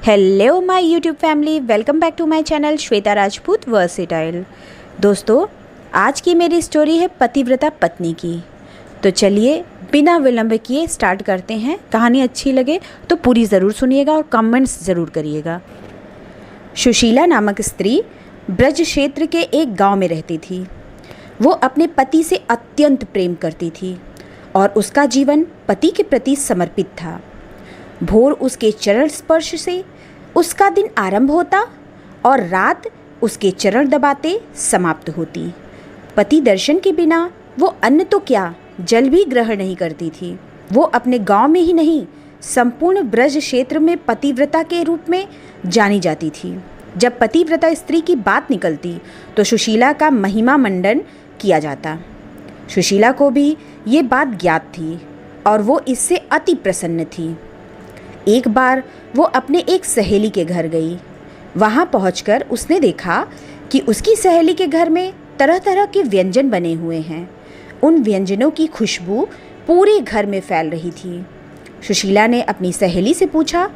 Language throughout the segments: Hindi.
Hello my YouTube family, welcome back to my channel Shweta Rajput versatile. दोस्तों, आज की मेरी स्टोरी है पतिव्रता पत्नी की। तो चलिए बिना विलंब किए स्टार्ट करते हैं। कहानी अच्छी लगे तो पूरी ज़रूर सुनिएगा और कमेंट्स ज़रूर करिएगा। सुशीला नामक स्त्री ब्रज क्षेत्र के एक गांव में रहती थी। वो अपने पति से अत्यंत प्रेम करती थी और उसका जीवन पति के प्रति समर्पित था। भोर उसके चरण स्पर्श से उसका दिन आरंभ होता और रात उसके चरण दबाते समाप्त होती। पति दर्शन के बिना वो अन्न तो क्या, जल भी ग्रहण नहीं करती थी। वो अपने गांव में ही नहीं, संपूर्ण ब्रज क्षेत्र में पतिव्रता के रूप में जानी जाती थी। जब पतिव्रता स्त्री की बात निकलती तो सुशीला का महिमा मंडन किया जाता। सुशीला को भी ये बात ज्ञात थी और वो इससे अति प्रसन्न थी। एक बार वो अपने एक सहेली के घर गई। वहाँ पहुँचकर उसने देखा कि उसकी सहेली के घर में तरह तरह के व्यंजन बने हुए हैं। उन व्यंजनों की खुशबू पूरे घर में फैल रही थी। सुशीला ने अपनी सहेली से पूछा,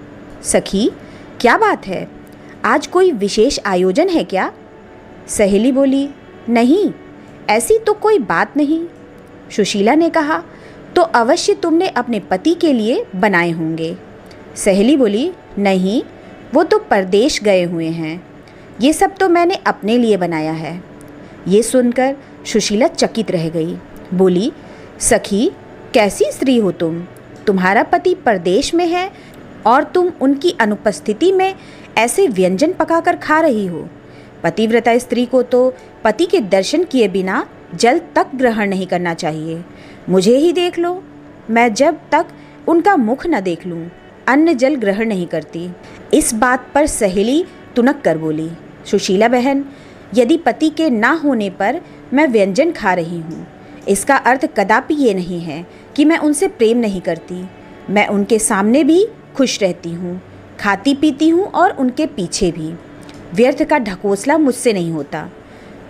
सखी क्या बात है, आज कोई विशेष आयोजन है क्या? सहेली बोली, नहीं, ऐसी तो कोई बात नहीं। सुशीला ने कहा, तो अवश्य तुमने अपने पति के लिए बनाए होंगे। सहेली बोली, नहीं, वो तो परदेश गए हुए हैं। ये सब तो मैंने अपने लिए बनाया है। ये सुनकर सुशीला चकित रह गई। बोली, सखी कैसी स्त्री हो तुम? तुम्हारा पति परदेश में है और तुम उनकी अनुपस्थिति में ऐसे व्यंजन पकाकर खा रही हो। पतिव्रता स्त्री को तो पति के दर्शन किए बिना जल तक ग्रहण नहीं करना चाहिए। मुझे ही देख लो, मैं जब तक उनका मुख न देख लूँ अन्न जल ग्रहण नहीं करती। इस बात पर सहेली तुनक कर बोली, सुशीला बहन, यदि पति के ना होने पर मैं व्यंजन खा रही हूँ, इसका अर्थ कदापि ये नहीं है कि मैं उनसे प्रेम नहीं करती। मैं उनके सामने भी खुश रहती हूँ, खाती पीती हूँ और उनके पीछे भी। व्यर्थ का ढकोसला मुझसे नहीं होता।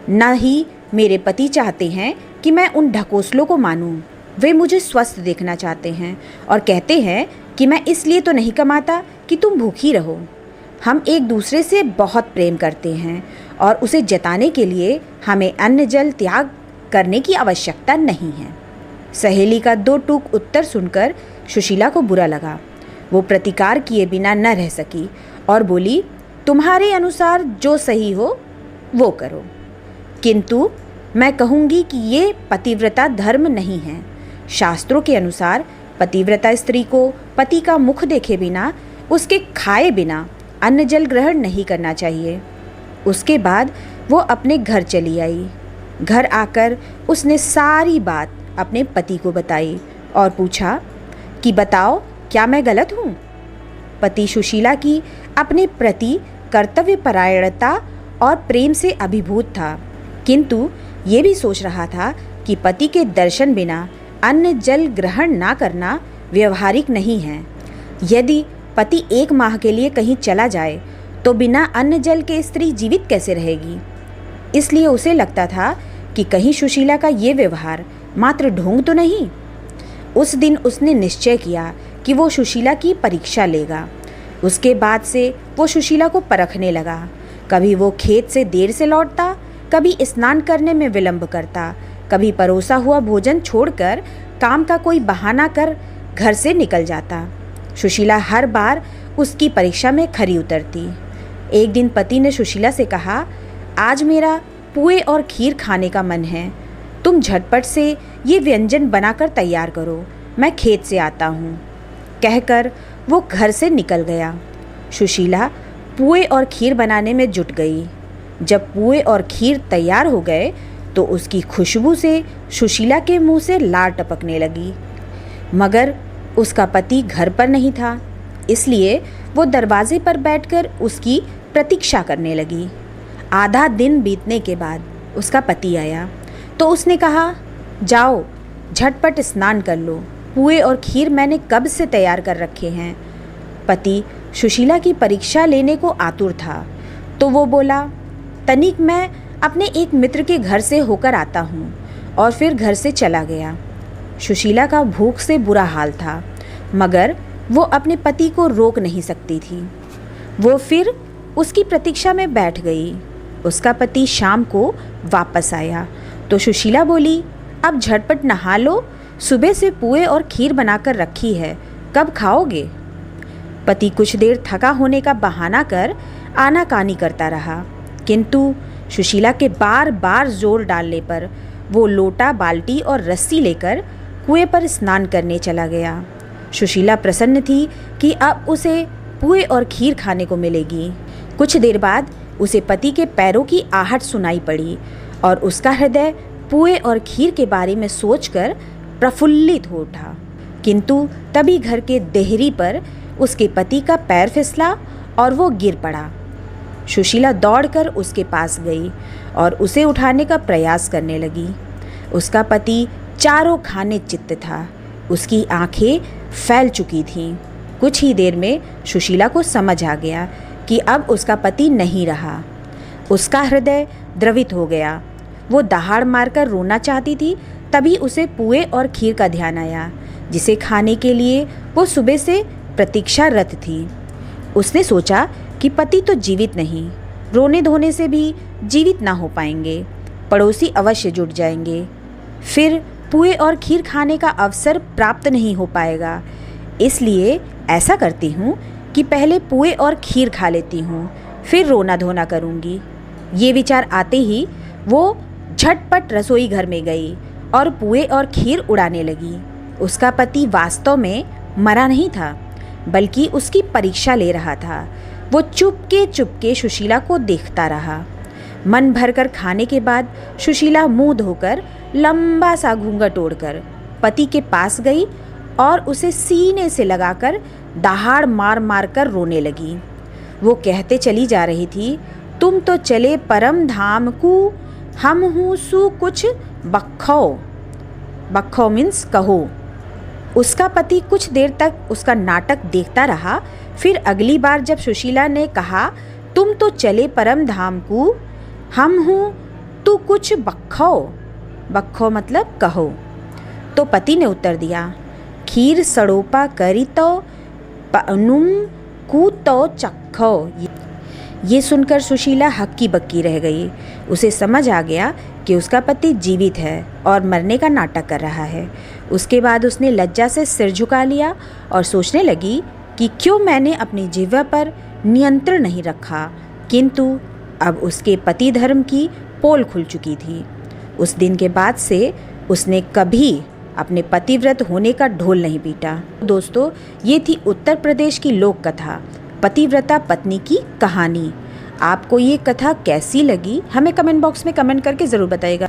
न ही मेरे पति चाहते हैं कि मैं उन ढकोसलों को मानूं। वे मुझे स्वस्थ देखना चाहते हैं और कहते हैं कि मैं इसलिए तो नहीं कमाता कि तुम भूखी रहो। हम एक दूसरे से बहुत प्रेम करते हैं और उसे जताने के लिए हमें अन्न जल त्याग करने की आवश्यकता नहीं है। सहेली का दो टूक उत्तर सुनकर सुशीला को बुरा लगा। वो प्रतिकार किए बिना न रह सकी और बोली, तुम्हारे अनुसार जो सही हो वो करो, किंतु मैं कहूँगी कि ये पतिव्रता धर्म नहीं है। शास्त्रों के अनुसार पतिव्रता स्त्री को पति का मुख देखे बिना, उसके खाए बिना अन्न जल ग्रहण नहीं करना चाहिए। उसके बाद वो अपने घर चली आई। घर आकर उसने सारी बात अपने पति को बताई और पूछा कि बताओ, क्या मैं गलत हूँ? पति सुशीला की अपने प्रति कर्तव्य परायणता और प्रेम से अभिभूत था, किंतु ये भी सोच रहा था कि पति के दर्शन बिना अन्न जल ग्रहण ना करना व्यवहारिक नहीं है। यदि पति एक माह के लिए कहीं चला जाए तो बिना अन्न जल के स्त्री जीवित कैसे रहेगी? इसलिए उसे लगता था कि कहीं सुशीला का ये व्यवहार मात्र ढोंग तो नहीं। उस दिन उसने निश्चय किया कि वो सुशीला की परीक्षा लेगा। उसके बाद से वो सुशीला को परखने लगा। कभी वो खेत से देर से लौटता, कभी स्नान करने में विलंब करता, कभी परोसा हुआ भोजन छोड़कर काम का कोई बहाना कर घर से निकल जाता। सुशीला हर बार उसकी परीक्षा में खरी उतरती। एक दिन पति ने सुशीला से कहा, आज मेरा पुए और खीर खाने का मन है, तुम झटपट से ये व्यंजन बनाकर तैयार करो, मैं खेत से आता हूँ। कहकर वो घर से निकल गया। सुशीला पुए और खीर बनाने में जुट गई। जब पुए और खीर तैयार हो गए तो उसकी खुशबू से सुशीला के मुंह से लार टपकने लगी। मगर उसका पति घर पर नहीं था, इसलिए वो दरवाजे पर बैठकर उसकी प्रतीक्षा करने लगी। आधा दिन बीतने के बाद उसका पति आया तो उसने कहा, जाओ झटपट स्नान कर लो, पुए और खीर मैंने कब से तैयार कर रखे हैं। पति सुशीला की परीक्षा लेने को आतुर था तो वो बोला, तनिक मैं अपने एक मित्र के घर से होकर आता हूँ, और फिर घर से चला गया। सुशीला का भूख से बुरा हाल था, मगर वो अपने पति को रोक नहीं सकती थी। वो फिर उसकी प्रतीक्षा में बैठ गई। उसका पति शाम को वापस आया तो सुशीला बोली, अब झटपट नहा लो, सुबह से पुए और खीर बनाकर रखी है, कब खाओगे? पति कुछ देर थका होने का बहाना कर आनाकानी करता रहा, किंतु सुशीला के बार बार जोर डालने पर वो लोटा, बाल्टी और रस्सी लेकर कुएं पर स्नान करने चला गया। सुशीला प्रसन्न थी कि अब उसे पुए और खीर खाने को मिलेगी। कुछ देर बाद उसे पति के पैरों की आहट सुनाई पड़ी और उसका हृदय पुए और खीर के बारे में सोचकर प्रफुल्लित हो उठा। किंतु तभी घर के देहरी पर उसके पति का पैर फिसला और वो गिर पड़ा। सुशीला दौड़कर उसके पास गई और उसे उठाने का प्रयास करने लगी। उसका पति चारों खाने चित्त था, उसकी आंखें फैल चुकी थीं। कुछ ही देर में सुशीला को समझ आ गया कि अब उसका पति नहीं रहा। उसका हृदय द्रवित हो गया। वो दहाड़ मारकर रोना चाहती थी, तभी उसे पुए और खीर का ध्यान आया, जिसे खाने के लिए वो सुबह से प्रतीक्षारत थी। उसने सोचा कि पति तो जीवित नहीं, रोने धोने से भी जीवित ना हो पाएंगे, पड़ोसी अवश्य जुट जाएंगे, फिर पुए और खीर खाने का अवसर प्राप्त नहीं हो पाएगा। इसलिए ऐसा करती हूँ कि पहले पुए और खीर खा लेती हूँ, फिर रोना धोना करूँगी। ये विचार आते ही वो झटपट रसोई घर में गई और पुए और खीर उड़ाने लगी। उसका पति वास्तव में मरा नहीं था, बल्कि उसकी परीक्षा ले रहा था। वो चुपके चुपके सुशीला को देखता रहा। मन भरकर खाने के बाद सुशीला मुंह धोकर लंबा सा घूंघट ओढ़कर पति के पास गई और उसे सीने से लगाकर दहाड़ मार मार कर रोने लगी। वो कहते चली जा रही थी, तुम तो चले परम धाम को, हम हूँ सु कुछ बखौ। बखौ मीन्स कहो। उसका पति कुछ देर तक उसका नाटक देखता रहा। फिर अगली बार जब सुशीला ने कहा, तुम तो चले परम धाम को, हम हूँ तू कुछ बखौ। बखौ मतलब कहो। तो पति ने उत्तर दिया, खीर सड़ोपा करी तो पनुम कू तो चखो। ये सुनकर सुशीला हक्की बक्की रह गई। उसे समझ आ गया कि उसका पति जीवित है और मरने का नाटक कर रहा है। उसके बाद उसने लज्जा से सिर झुका लिया और सोचने लगी कि क्यों मैंने अपनी जिह्वा पर नियंत्रण नहीं रखा। किंतु अब उसके पति धर्म की पोल खुल चुकी थी। उस दिन के बाद से उसने कभी अपने पतिव्रत होने का ढोल नहीं पीटा। दोस्तों, ये थी उत्तर प्रदेश की लोक कथा पतिव्रता पत्नी की कहानी। आपको ये कथा कैसी लगी हमें कमेंट बॉक्स में कमेंट करके ज़रूर बताइएगा।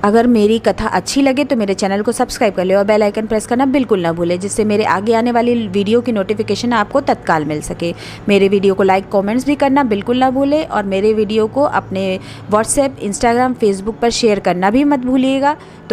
अगर मेरी कथा अच्छी लगे तो मेरे चैनल को सब्सक्राइब कर ले और बेल आइकन प्रेस करना बिल्कुल ना भूलें, जिससे मेरे आगे आने वाली वीडियो की नोटिफिकेशन आपको तत्काल मिल सके। मेरे वीडियो को लाइक कमेंट्स भी करना बिल्कुल ना भूलें और मेरे वीडियो को अपने व्हाट्सएप, इंस्टाग्राम, फेसबुक पर शेयर करना भी मत भूलिएगा। तो